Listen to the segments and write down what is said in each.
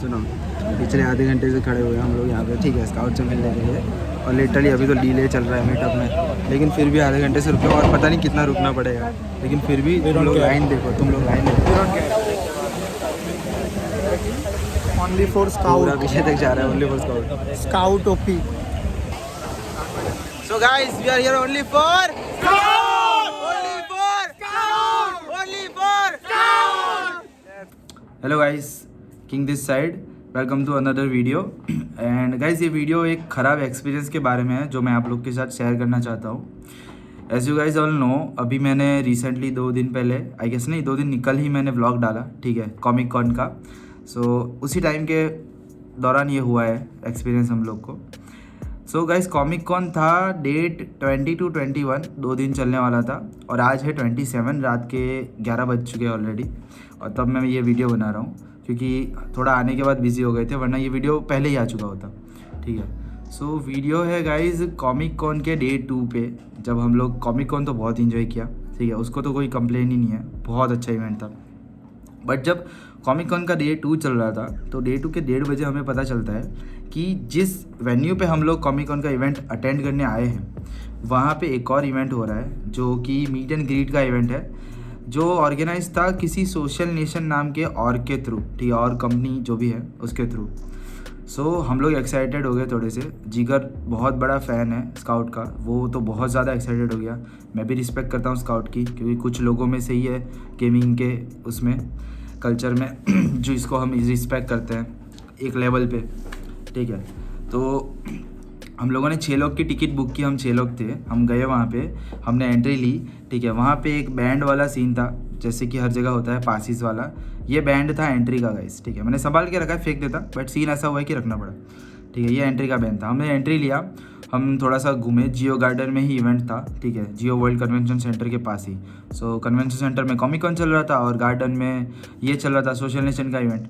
सुनो, पिछले आधे घंटे से खड़े हुए हैं हम लोग यहाँ पे, ठीक है, स्काउट से मिलने के लिए। और लिटरली अभी तो डिले चल रहा है मीटअप में, लेकिन फिर भी आधे घंटे से रुके और पता नहीं कितना रुकना पड़ेगा, लेकिन फिर भी तुम लोग लाइन देखो, ओनली फॉर पूरा स्काउट, पीछे तक जा रहा है, only for scout. Scout OP. So guys, we are here only for hello guys, king this side, welcome to another video. And guys, ये वीडियो एक ख़राब एक्सपीरियंस के बारे में है जो मैं आप लोग के साथ शेयर करना चाहता हूँ। As you guys all know, अभी मैंने रिसेंटली 2 दिन पहले, आई गेस नहीं 2 दिन निकल ही मैंने व्लॉग डाला, ठीक है, कॉमिक कॉन का। सो उसी टाइम के दौरान ये हुआ है एक्सपीरियंस हम लोग को। सो गाइस, कॉमिक कॉन था डेट 20 to 21, 2 दिन चलने वाला था, और आज है 27, रात के 11 बज चुके हैं ऑलरेडी। और तब मैं ये वीडियो बना रहा हूँ क्योंकि थोड़ा आने के बाद बिजी हो गए थे, वरना ये वीडियो पहले ही आ चुका होता, ठीक है। सो वीडियो है गाइस कॉमिक कॉन के डे 2 पे, जब हम लोग कॉमिक कॉन तो बहुत इन्जॉय किया, ठीक है, उसको तो कोई कंप्लेन ही नहीं है, बहुत अच्छा इवेंट था। बट जब कॉमिक कॉन का डे 2 चल रहा था तो डे 2 के 1:30 बजे हमें पता चलता है कि जिस वेन्यू पे हम लोग कॉमिक कॉन का इवेंट अटेंड करने आए हैं, वहाँ पे एक और इवेंट हो रहा है जो कि मीट एंड ग्रीट का इवेंट है, जो ऑर्गेनाइज था किसी सोशल नेशन नाम के ऑर्ग के थ्रू, ठीक है, और कंपनी जो भी है उसके थ्रू। सो हम लोग एक्साइटेड हो गए थोड़े से। जिगर बहुत बड़ा फ़ैन है स्काउट का, वो तो बहुत ज़्यादा एक्साइटेड हो गया। मैं भी रिस्पेक्ट करता हूँ स्काउट की, क्योंकि कुछ लोगों में से ही है गेमिंग के उसमें कल्चर में जो इसको हम रिस्पेक्ट करते हैं एक लेवल पे, ठीक है। तो हम लोगों ने 6 लोग की टिकट बुक की, हम 6 लोग थे, हम गए वहाँ पे, हमने एंट्री ली, ठीक है। वहाँ पे एक बैंड वाला सीन था, जैसे कि हर जगह होता है पासिस वाला, ये बैंड था एंट्री का गाइस, ठीक है। मैंने संभाल के रखा है, फेंक देता, बट सीन ऐसा हुआ है कि रखना पड़ा, ठीक है। ये एंट्री का बैंड था, हमने एंट्री लिया, हम थोड़ा सा घूमे, जियो गार्डन में ही इवेंट था, ठीक है, जियो वर्ल्ड कन्वेंशन सेंटर के पास ही। सो कन्वेंशन सेंटर में कॉमिक कॉन चल रहा था और गार्डन में ये चल रहा था सोशल नेशन का इवेंट।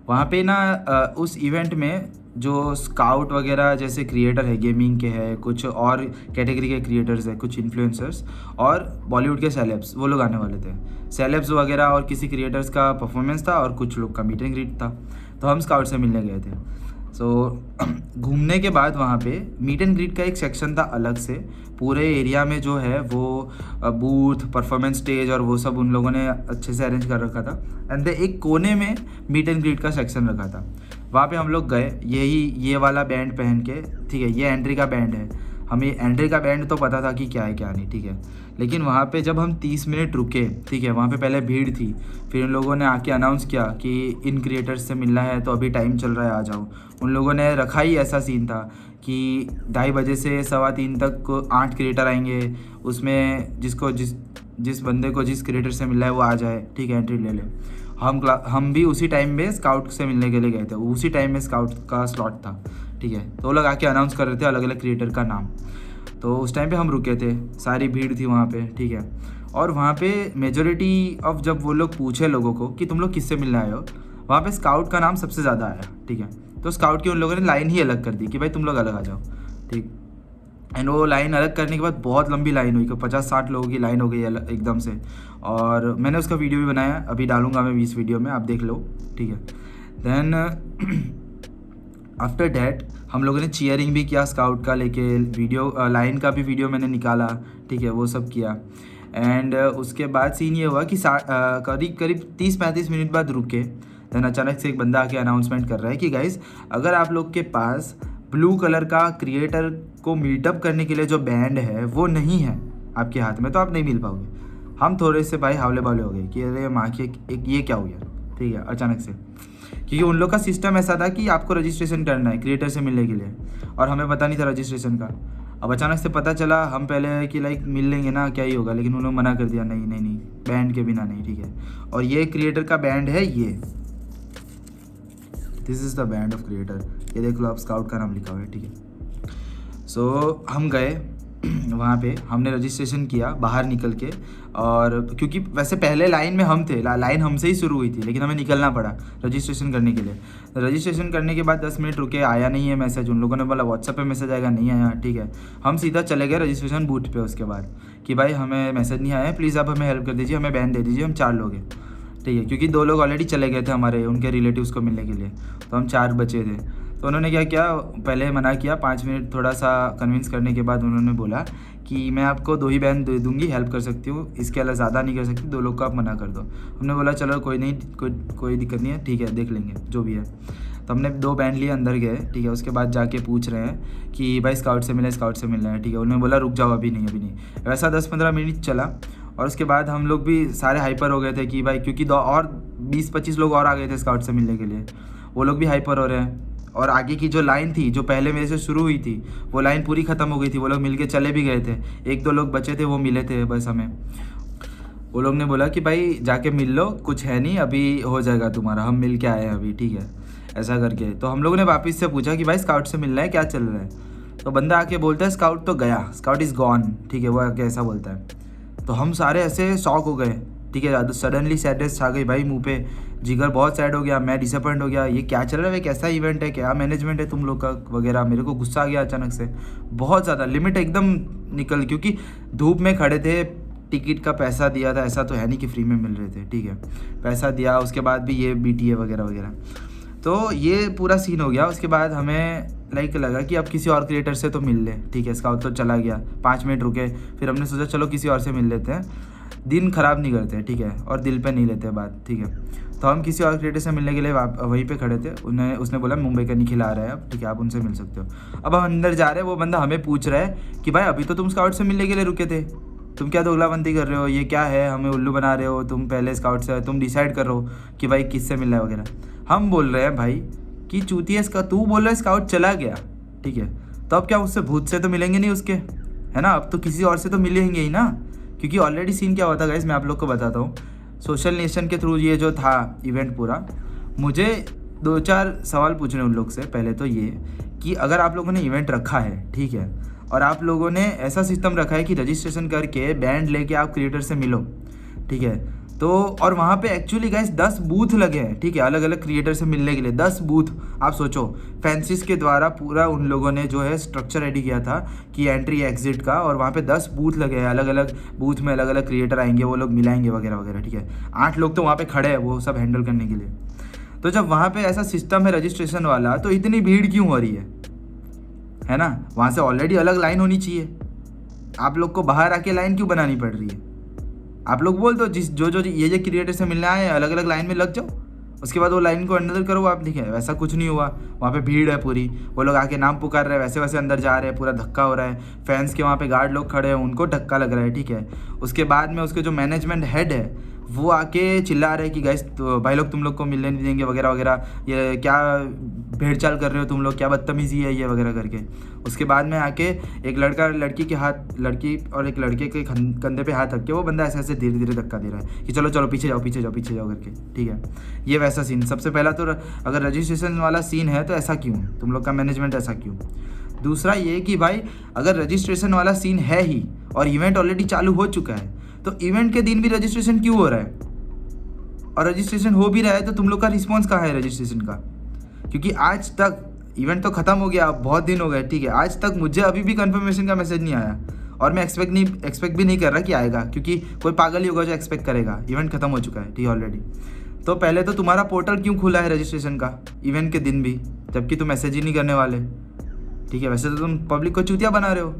वहाँ पे ना उस इवेंट में जो स्काउट वगैरह जैसे क्रिएटर है, गेमिंग के हैं, कुछ और कैटेगरी के क्रिएटर्स हैं, कुछ इन्फ्लुएंसर्स और बॉलीवुड के सेलेब्स, वो लोग आने वाले थे। सेलेब्स वगैरह और किसी क्रिएटर्स का परफॉर्मेंस था और कुछ लोग का मीट एंड ग्रीट था, तो हम स्काउट से मिलने गए थे। सो घूमने के बाद वहाँ पे मीट एंड ग्रीट का एक सेक्शन था अलग से, पूरे एरिया में जो है वो बूथ, परफॉर्मेंस स्टेज और वो सब उन लोगों ने अच्छे से अरेंज कर रखा था। एंड एक कोने में मीट एंड ग्रीट का सेक्शन रखा था, वहाँ पे हम लोग गए, ये वाला बैंड पहन के, ठीक है, ये एंट्री का बैंड है। हमें एंट्री का बैंड तो पता था कि क्या है क्या नहीं, ठीक है, लेकिन वहाँ पे जब हम 30 मिनट रुके, ठीक है, वहाँ पे पहले भीड़ थी, फिर उन लोगों ने आके अनाउंस किया कि इन क्रिएटर्स से मिलना है तो अभी टाइम चल रहा है, आ जाओ। उन लोगों ने रखा ही ऐसा सीन था कि 2:30 बजे से 3:15 तक 8 क्रिएटर आएंगे, उसमें जिस बंदे को जिस क्रिएटर से मिलना है वो आ जाए, ठीक है, एंट्री ले ले। हम भी उसी टाइम में स्काउट से मिलने के लिए गए थे, उसी टाइम में स्काउट का स्लॉट था, ठीक है। तो वो लोग आके अनाउंस कर रहे थे अलग अलग क्रिएटर का नाम, तो उस टाइम पे हम रुके थे, सारी भीड़ थी वहाँ पे, ठीक है। और वहाँ पे मेजोरिटी ऑफ जब वो लोग पूछे लोगों को कि तुम लोग किससे मिलने आए हो, वहाँ पे स्काउट का नाम सबसे ज़्यादा आया, ठीक है। तो स्काउट की उन लोगों ने लाइन ही अलग कर दी कि भाई तुम लोग अलग आ जाओ, ठीक। एंड वो लाइन अलग करने के बाद बहुत लंबी लाइन हुई, 50-60 लोगों की लाइन हो गई एकदम से। और मैंने उसका वीडियो भी बनाया, अभी डालूंगा मैं इस वीडियो में, आप देख लो, ठीक है। देन आफ्टर डैट हम लोगों ने चीयरिंग भी किया स्काउट का लेके, वीडियो लाइन का भी वीडियो मैंने निकाला, ठीक है, वो सब किया। एंड उसके बाद सीन ये हुआ कि करीब 30-35 मिनट बाद रुके, देन अचानक से एक बंदा आके अनाउंसमेंट कर रहा है कि गाइस, अगर आप लोग के पास ब्लू कलर का क्रिएटर को मीटअप करने के लिए जो बैंड है वो नहीं है आपके हाथ में, तो आप नहीं मिल पाओगे। हम थोड़े से भाई हावले बावले हो गए कि अरे माँ की एक ये क्या हो गया, ठीक है, अचानक से, क्योंकि उन लोग का सिस्टम ऐसा था कि आपको रजिस्ट्रेशन करना है क्रिएटर से मिलने के लिए, और हमें पता नहीं था रजिस्ट्रेशन का। अब अचानक से पता चला, हम पहले कि लाइक मिल लेंगे ना, क्या ही होगा, लेकिन उन्होंने मना कर दिया, नहीं नहीं नहीं, बैंड के बिना नहीं, ठीक है। और ये क्रिएटर का बैंड है, ये this is the band of creator, ये देख लो आप, स्काउट का नाम लिखा हुआ है, ठीक है। सो हम गए वहाँ पे, हमने रजिस्ट्रेशन किया बाहर निकल के, और क्योंकि वैसे पहले लाइन में हम थे, लाइन हमसे ही शुरू हुई थी, लेकिन हमें निकलना पड़ा रजिस्ट्रेशन करने के लिए। रजिस्ट्रेशन करने के बाद 10 मिनट रुके, आया नहीं है मैसेज, उन लोगों ने बोला व्हाट्सएप पे मैसेज आएगा, नहीं आया, ठीक है। हम सीधा चले गए रजिस्ट्रेशन बूथ पे उसके बाद कि भाई हमें मैसेज नहीं आया है, प्लीज़ आप हमें हेल्प कर दीजिए, हमें बैन दे दीजिए, हम 4 लोग हैं, ठीक है, क्योंकि 2 लोग ऑलरेडी चले गए थे हमारे उनके रिलेटिव्स को मिलने के लिए, तो हम 4 बचे थे। तो उन्होंने क्या किया, पहले मना किया, 5 मिनट थोड़ा सा कन्विंस करने के बाद उन्होंने बोला कि मैं आपको 2 ही बहन दे दूँगी, हेल्प कर सकती हूँ, इसके अलावा ज़्यादा नहीं कर सकती, 2 लोग को आप मना कर दो। हमने बोला चलो कोई नहीं, कोई दिक्कत नहीं है, ठीक है देख लेंगे जो भी है। तो हमने 2 बैंड लिए, अंदर गए, ठीक है। उसके बाद जाके पूछ रहे हैं कि भाई स्काउट से मिलना है, ठीक है। उन्होंने बोला रुक जाओ, अभी नहीं। वैसा 10-15 मिनट चला और उसके बाद हम लोग भी सारे हाइपर हो गए थे कि भाई, क्योंकि 2 और 20-25 लोग और आ गए थे स्काउट से मिलने के लिए, वो लोग भी हाइपर हो रहे हैं। और आगे की जो लाइन थी, जो पहले मेरे से शुरू हुई थी, वो लाइन पूरी ख़त्म हो गई थी, वो लोग मिल के चले भी गए थे। 1-2 लोग बचे थे, वो मिले थे बस हमें। वो लोग ने बोला कि भाई जाके मिल लो, कुछ है नहीं, अभी हो जाएगा तुम्हारा, हम मिल के आए हैं अभी, ठीक है, ऐसा करके। तो हम लोगों ने वापस से पूछा कि भाई स्काउट से मिलना है, क्या चल रहा है? तो बंदा आके बोलता है स्काउट तो गया, स्काउट इज़ गॉन, ठीक है, वो आके ऐसा बोलता है। तो हम सारे ऐसे शॉक हो गए, ठीक है। सडनली सैडनेस छा गई भाई मुंह पे, जिगर बहुत सैड हो गया, मैं डिसअपॉइंट हो गया, ये क्या चल रहा है, कैसा इवेंट है, क्या मैनेजमेंट है तुम लोग का वगैरह। मेरे को गुस्सा आ गया अचानक से, बहुत ज़्यादा लिमिट एकदम निकल, क्योंकि धूप में खड़े थे, टिकट का पैसा दिया था, ऐसा तो है नहीं कि फ्री में मिल रहे थे, ठीक है, पैसा दिया, उसके बाद भी ये BTA वगैरह वगैरह। तो ये पूरा सीन हो गया। उसके बाद हमें लगा कि अब किसी और क्रिएटर से तो मिल ले, ठीक है, स्काउट तो चला गया, 5 मिनट रुके, फिर हमने सोचा चलो किसी और से मिल लेते हैं, दिन ख़राब नहीं करते, ठीक है, और दिल पे नहीं लेते बात, ठीक है। तो हम किसी और क्रिएटर से मिलने के लिए वहीं पे खड़े थे। उसने बोला मुंबई का निखिल आ रहा है अब, ठीक है, आप उनसे मिल सकते हो। अब हम अंदर जा रहे हैं, वो बंदा हमें पूछ रहा है कि भाई अभी तो तुम स्काउट से मिलने के लिए रुके थे, तुम क्या दोगलाबंदी कर रहे हो, ये क्या है, हमें उल्लू बना रहे हो, तुम पहले स्काउट से, तुम डिसाइड कर रहे हो कि भाई किससे मिलना है वगैरह। हम बोल रहे हैं भाई कि चूतिया, इसका तू बोल रहा है स्काउट चला गया, ठीक है, तो अब क्या उससे भूत से तो मिलेंगे नहीं उसके, है ना, अब तो किसी और से तो मिलेंगे ही ना। क्योंकि ऑलरेडी सीन क्या होता है गाइस, मैं आप लोग को बताता हूँ। सोशल नेशन के थ्रू ये जो था इवेंट पूरा, मुझे 2-4 सवाल पूछने उन लोग से। पहले तो ये कि अगर आप लोगों ने इवेंट रखा है, ठीक है, और आप लोगों ने ऐसा सिस्टम रखा है कि रजिस्ट्रेशन करके बैंड लेके आप क्रिएटर से मिलो, ठीक है, तो और वहाँ पे एक्चुअली गाइस 10 बूथ लगे हैं, ठीक है, अलग अलग क्रिएटर से मिलने के लिए 10 बूथ। आप सोचो, फैंसिस के द्वारा पूरा उन लोगों ने जो है स्ट्रक्चर रेडी किया था कि एंट्री एग्जिट का, और वहाँ पे 10 बूथ लगे हैं, अलग अलग बूथ में अलग अलग क्रिएटर आएंगे, वो लोग मिलाएंगे वगैरह वगैरह, ठीक है। 8 लोग तो वहाँ पे खड़े हैं वो सब हैंडल करने के लिए। तो जब वहाँ पे ऐसा सिस्टम है रजिस्ट्रेशन वाला, तो इतनी भीड़ क्यों हो रही है ना? वहाँ से ऑलरेडी अलग लाइन होनी चाहिए, आप लोग को बाहर आके लाइन क्यों बनानी पड़ रही है? आप लोग बोल दो जिस जो ये क्रिएटर से मिलना है अलग अलग लाइन में लग जाओ, उसके बाद वो लाइन को अंदर करो आप, ठीक है। वैसा कुछ नहीं हुआ, वहाँ पे भीड़ है पूरी, वो लोग आके नाम पुकार रहे हैं, वैसे वैसे अंदर जा रहे हैं, पूरा धक्का हो रहा है, फैंस के वहाँ पे गार्ड लोग खड़े हैं, उनको धक्का लग रहा है, ठीक है। उसके बाद में उसके जो मैनेजमेंट हेड है वो आके चिल्ला रहे हैं कि गाइस तो भाई लोग तुम लोग को मिलने नहीं देंगे वगैरह वगैरह, ये क्या भेड़चाल कर रहे हो तुम लोग, क्या बदतमीजी है ये वगैरह करके। उसके बाद में आके एक लड़की और एक लड़के के कंधे पे हाथ रख के वो बंदा ऐसे ऐसे धीरे धीरे धक्का दे रहा है कि चलो चलो पीछे जाओ करके, ठीक है। ये वैसा सीन। सबसे पहला तो अगर रजिस्ट्रेशन वाला सीन है तो ऐसा क्यों, तुम लोग का मैनेजमेंट ऐसा क्यों? दूसरा ये कि भाई अगर रजिस्ट्रेशन वाला सीन है ही और इवेंट ऑलरेडी चालू हो चुका है, तो इवेंट के दिन भी रजिस्ट्रेशन क्यों हो रहा है? और रजिस्ट्रेशन हो भी रहा है तो तुम लोग का रिस्पॉन्स कहाँ है रजिस्ट्रेशन का? क्योंकि आज तक इवेंट तो ख़त्म हो गया, बहुत दिन हो गए, ठीक है, आज तक मुझे अभी भी कंफर्मेशन का मैसेज नहीं आया, और मैं एक्सपेक्ट भी नहीं कर रहा कि आएगा, क्योंकि कोई पागल ही होगा जो एक्सपेक्ट करेगा। इवेंट खत्म हो चुका है, ठीक है, ऑलरेडी। तो पहले तो तुम्हारा पोर्टल क्यों खुला है रजिस्ट्रेशन का इवेंट के दिन भी, जबकि तुम मैसेज ही नहीं करने वाले, ठीक है। वैसे तो तुम पब्लिक को चूतिया बना रहे हो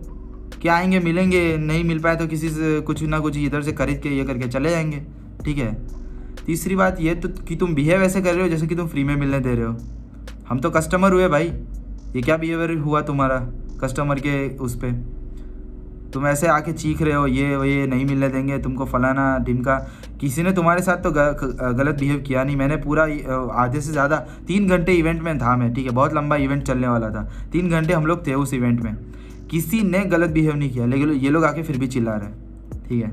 कि आएंगे मिलेंगे, नहीं मिल पाए तो किसी से कुछ ना कुछ इधर से खरीद के ये करके चले जाएंगे, ठीक है। तीसरी बात ये तो कि तुम बिहेव ऐसे कर रहे हो जैसे कि तुम फ्री में मिलने दे रहे हो। हम तो कस्टमर हुए भाई, ये क्या बिहेवियर हुआ तुम्हारा कस्टमर के उस पर? तुम ऐसे आके चीख रहे हो ये नहीं मिलने देंगे तुमको, फलाना ढिमका। किसी ने तुम्हारे साथ तो गलत बिहेव किया नहीं। मैंने पूरा आधे से ज़्यादा 3 घंटे इवेंट में था मैं, ठीक है, बहुत लंबा इवेंट चलने वाला था, 3 घंटे हम लोग थे उस इवेंट में, किसी ने गलत बिहेव नहीं किया, लेकिन ये लोग आके फिर भी चिल्ला रहे हैं, ठीक है।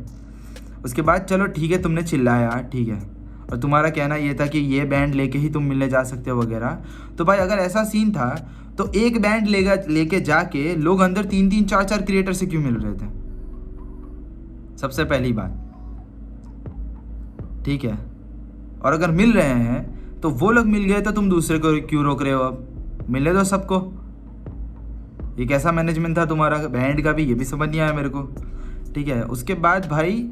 उसके बाद चलो ठीक है, तुमने चिल्लाया, ठीक है, और तुम्हारा कहना ये था कि ये बैंड लेके ही तुम मिलने जा सकते हो वगैरह। तो भाई अगर ऐसा सीन था तो एक बैंड लेके जाके लोग अंदर 3-3 4-4 क्रिएटर से क्यों मिल रहे थे? सबसे पहली बात, ठीक है। और अगर मिल रहे हैं तो वो लोग मिल गए तो तुम दूसरे को क्यों रोक रहे हो? अब मिलने दो सबको। ये कैसा मैनेजमेंट था तुम्हारा बैंड का भी, ये भी समझ नहीं आया मेरे को, ठीक है। उसके बाद भाई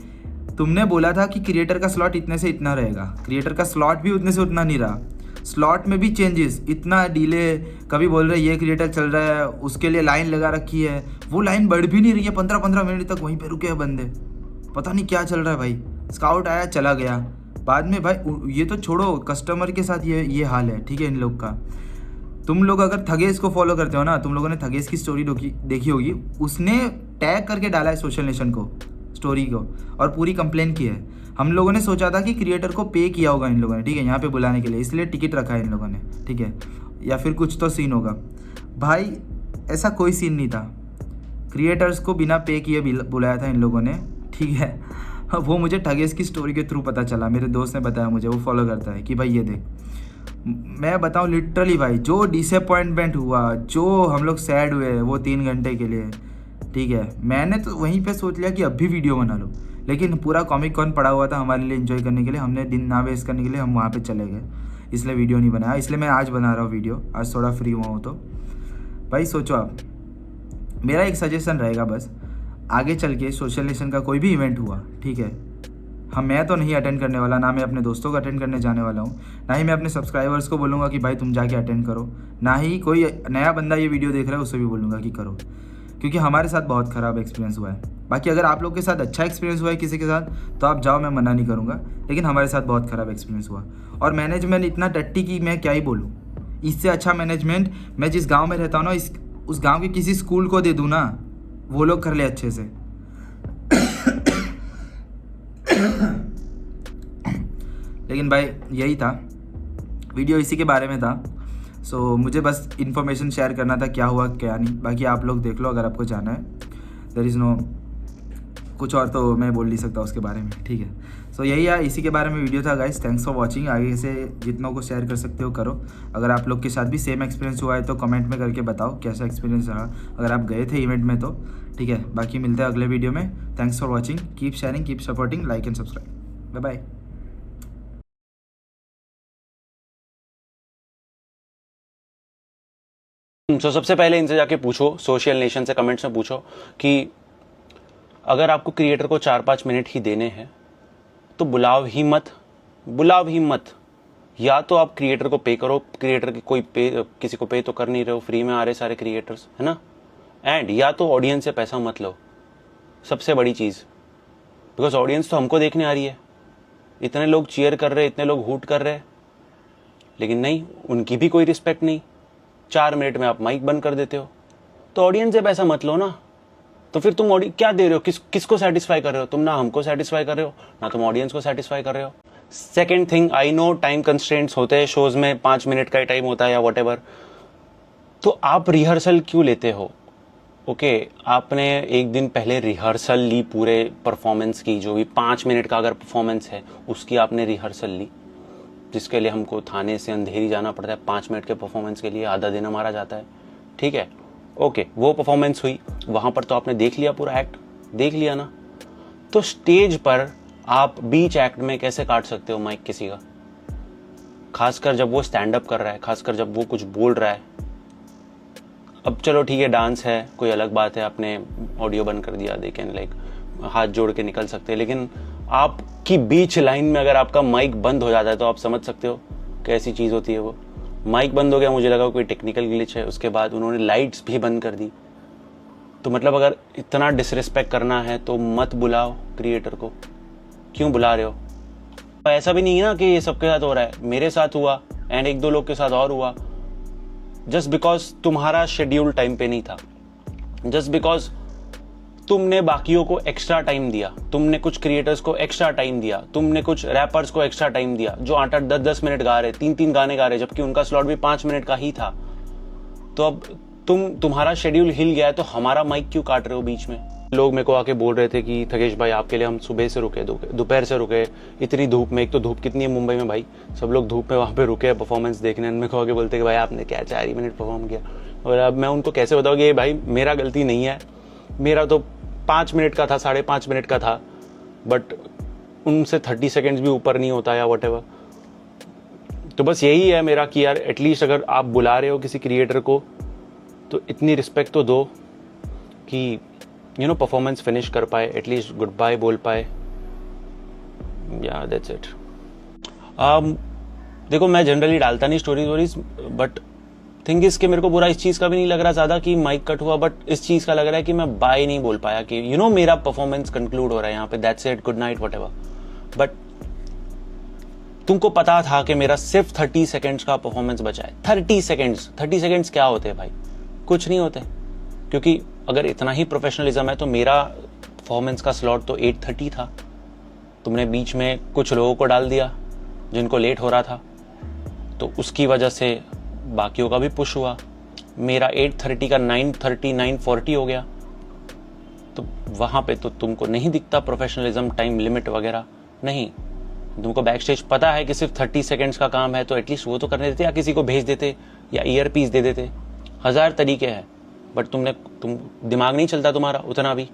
तुमने बोला था कि क्रिएटर का स्लॉट इतने से इतना रहेगा, क्रिएटर का स्लॉट भी उतने से उतना नहीं रहा, स्लॉट में भी चेंजेस, इतना डिले, कभी बोल रहे ये क्रिएटर चल रहा है उसके लिए लाइन लगा रखी है, वो लाइन बढ़ भी नहीं रही है, 15-15 मिनट तक वहीं पे रुके हैं बंदे, पता नहीं क्या चल रहा है भाई। स्काउट आया चला गया, बाद में भाई ये तो छोड़ो, कस्टमर के साथ ये हाल है, ठीक है इन लोग का। तुम लोग अगर थगेश को फॉलो करते हो ना, तुम लोगों ने थगेश की स्टोरी देखी होगी, उसने टैग करके डाला है सोशल नेशन को स्टोरी को, और पूरी कंप्लेन की है। हम लोगों ने सोचा था कि क्रिएटर को पे किया होगा इन लोगों ने, ठीक है, यहाँ पे बुलाने के लिए, इसलिए टिकट रखा है इन लोगों ने, ठीक है, या फिर कुछ तो सीन होगा। भाई ऐसा कोई सीन नहीं था, क्रिएटर्स को बिना पे किए बुलाया था इन लोगों ने, ठीक है। वो मुझे ठगेश की स्टोरी के थ्रू पता चला, मेरे दोस्त ने बताया मुझे, वो फॉलो करता है, कि भाई ये देख, मैं बताऊँ लिटरली भाई, जो डिसअपॉइंटमेंट हुआ, जो हम लोग सैड हुए वो 3 घंटे के लिए, ठीक है, मैंने तो वहीं पे सोच लिया कि अब भी वीडियो बना लो, लेकिन पूरा कॉमिक कॉन पड़ा हुआ था हमारे लिए एंजॉय करने के लिए, हमने दिन ना वेस्ट करने के लिए हम वहाँ पे चले गए, इसलिए वीडियो नहीं बनाया। इसलिए मैं आज बना रहा हूँ वीडियो, आज थोड़ा फ्री हुआ हूँ। तो भाई सोचो आप, मेरा एक सजेशन रहेगा बस, आगे चल के सोशल नेशन का कोई भी इवेंट हुआ, ठीक है, मैं तो नहीं अटेंड करने वाला, ना मैं अपने दोस्तों को अटेंड करने जाने वाला हूँ, ना ही मैं अपने सब्सक्राइबर्स को बोलूँगा कि भाई तुम जाके अटेंड करो, ना ही कोई नया बंदा ये वीडियो देख रहा है उसे भी बोलूँगा कि करो, क्योंकि हमारे साथ बहुत ख़राब एक्सपीरियंस हुआ है। बाकी अगर आप लोग के साथ अच्छा एक्सपीरियंस हुआ है किसी के साथ तो आप जाओ, मैं मना नहीं करूँगा, लेकिन हमारे साथ बहुत ख़राब एक्सपीरियंस हुआ, और मैनेजमेंट इतना टट्टी कि मैं क्या ही बोलूँ। इससे अच्छा मैनेजमेंट मैं जिस गाँव में रहता हूँ ना, उस गाँव के किसी स्कूल को दे दूँ ना, वो लोग कर ले अच्छे से। लेकिन भाई यही था वीडियो, इसी के बारे में था। सो मुझे बस इन्फॉर्मेशन शेयर करना था, क्या हुआ क्या नहीं, बाकी आप लोग देख लो अगर आपको जाना है, देयर इज़ नो कुछ और तो मैं बोल नहीं सकता उसके बारे में, ठीक है। सो यही है, इसी के बारे में वीडियो था गाइस, थैंक्स फॉर वॉचिंग। आगे से जितनों को शेयर कर सकते हो करो। अगर आप लोग के साथ भी सेम एक्सपीरियंस हुआ है तो कमेंट में करके बताओ कैसा एक्सपीरियंस रहा, अगर आप गए थे इवेंट में तो, ठीक है। बाकी मिलते हैं अगले वीडियो में, thanks for watching, keep sharing, keep supporting, like and subscribe, bye bye. तो सबसे पहले इनसे जाके पूछो, सोशल नेशन से कमेंट्स में पूछो कि अगर आपको क्रिएटर को 4-5 मिनट ही देने हैं तो बुलाओ ही मत। या तो आप क्रिएटर को पे करो, क्रिएटर की किसी को पे तो कर नहीं रहे हो, फ्री में आ रहे सारे क्रिएटर्स, है ना। एंड या तो ऑडियंस से पैसा मत लो, सबसे बड़ी चीज़, बिकॉज ऑडियंस तो हमको देखने आ रही है, इतने लोग चीयर कर रहे, इतने लोग हूट कर रहे, लेकिन नहीं, उनकी भी कोई रिस्पेक्ट नहीं। 4 मिनट में आप माइक बंद कर देते हो, तो ऑडियंस से पैसा मत लो ना। तो फिर तुम क्या दे रहे हो, किसको सेटिस्फाई कर रहे हो तुम? ना हमको सेटिस्फाई कर रहे हो, ना तुम ऑडियंस को सेटिस्फाई कर रहे हो। Second thing, I know time constraints होते हैं शोज में, 5 मिनट का ही टाइम होता है या व्हाटएवर, तो आप रिहर्सल क्यों लेते हो? ओके, आपने एक दिन पहले रिहर्सल ली पूरे परफॉर्मेंस की, जो भी 5 मिनट का अगर परफॉर्मेंस है उसकी आपने रिहर्सल ली, जिसके लिए हमको थाने से अंधेरी जाना पड़ता है 5 मिनट के परफॉर्मेंस के लिए, आधा दिन हमारा जाता है, ठीक है। ओके, वो परफॉर्मेंस हुई, वहाँ पर तो आपने देख लिया, पूरा एक्ट देख लिया ना। तो स्टेज पर आप बीच एक्ट में कैसे काट सकते हो माइक किसी का, खासकर जब वो स्टैंड अप कर रहा है, खासकर जब वो कुछ बोल रहा है। अब चलो ठीक है, डांस है कोई अलग बात है, आपने ऑडियो बंद कर दिया, दे कैन लाइक हाथ जोड़ के निकल सकते हैं, लेकिन आपकी बीच लाइन में अगर आपका माइक बंद हो जाता है तो आप समझ सकते हो कैसी चीज़ होती है वो। माइक बंद हो गया, मुझे लगा कोई टेक्निकल ग्लिच है, उसके बाद उन्होंने लाइट्स भी बंद कर दी। तो मतलब अगर इतना डिसरिस्पेक्ट करना है तो मत बुलाओ क्रिएटर को, क्यों बुला रहे हो? ऐसा भी नहीं है ना कि ये सबके साथ हो रहा है, मेरे साथ हुआ एंड 1-2 लोग के साथ और हुआ, जस्ट बिकॉज तुम्हारा शेड्यूल टाइम पे नहीं था, जस्ट बिकॉज तुमने बाकियों को एक्स्ट्रा टाइम दिया, तुमने कुछ क्रिएटर्स को एक्स्ट्रा टाइम दिया, तुमने कुछ रैपर्स को एक्स्ट्रा टाइम दिया जो 8-8, 10-10 मिनट गा रहे, 3-3 गाने गा रहे, जबकि उनका स्लॉट भी 5 मिनट का ही था। तो अब तुम्हारा शेड्यूल हिल गया है, तो हमारा माइक क्यों काट रहे हो बीच में? लोग मेरे को आके बोल रहे थे कि थकेश भाई आपके लिए हम सुबह से रुके, दोपहर से रुके, इतनी धूप में, एक तो धूप कितनी है मुंबई में भाई, सब लोग धूप में वहाँ पे रुके परफॉर्मेंस देखने, मेरे को आके बोलते कि भाई आपने क्या 4 ही मिनट परफॉर्म किया। और अब मैं उनको कैसे बताऊँ कि भाई मेरा गलती नहीं है, मेरा तो 5 मिनट का था, 5.5 मिनट का था, बट उनसे 30 सेकेंड्स भी ऊपर नहीं होता या व्हाटएवर। तो बस यही है मेरा कि यार एटलीस्ट अगर आप बुला रहे हो किसी क्रिएटर को तो इतनी रिस्पेक्ट तो दो कि परफॉर्मेंस फिनिश कर पाए, एटलीस्ट गुड बाय बोल पाए, या दैट्स इट। देखो मैं जनरली डालता नहीं स्टोरीज, बट थिंग इज कि मेरे को बुरा इस चीज का भी नहीं लग रहा ज्यादा कि माइक कट हुआ, बट इस चीज का लग रहा है कि मैं बाय नहीं बोल पाया कि मेरा परफॉर्मेंस कंक्लूड हो रहा है यहाँ पे, that's it, good night, whatever. But तुमको पता था कि मेरा सिर्फ 30 सेकेंड्स का परफॉर्मेंस बचा है। 30 सेकेंड्स क्या होते हैं भाई? कुछ नहीं होते। क्योंकि अगर इतना ही प्रोफेशनलिज्म है तो मेरा परफॉर्मेंस का स्लॉट तो 8:30 था। तुमने बीच में कुछ लोगों को डाल दिया जिनको लेट हो रहा था, तो उसकी वजह से बाकियों का भी पुश हुआ। मेरा 8:30 का 9:30 9:40 हो गया। तो वहाँ पे तो तुमको नहीं दिखता प्रोफेशनलिज्म, टाइम लिमिट वगैरह नहीं। तुमको बैक स्टेज पता है कि सिर्फ 30 सेकेंड्स का काम है, तो एटलीस्ट वो तो करने देते, या किसी को भेज देते, या ईयर पीस दे देते। 1000 तरीके हैं, बट तुम दिमाग नहीं चलता तुम्हारा उतना भी।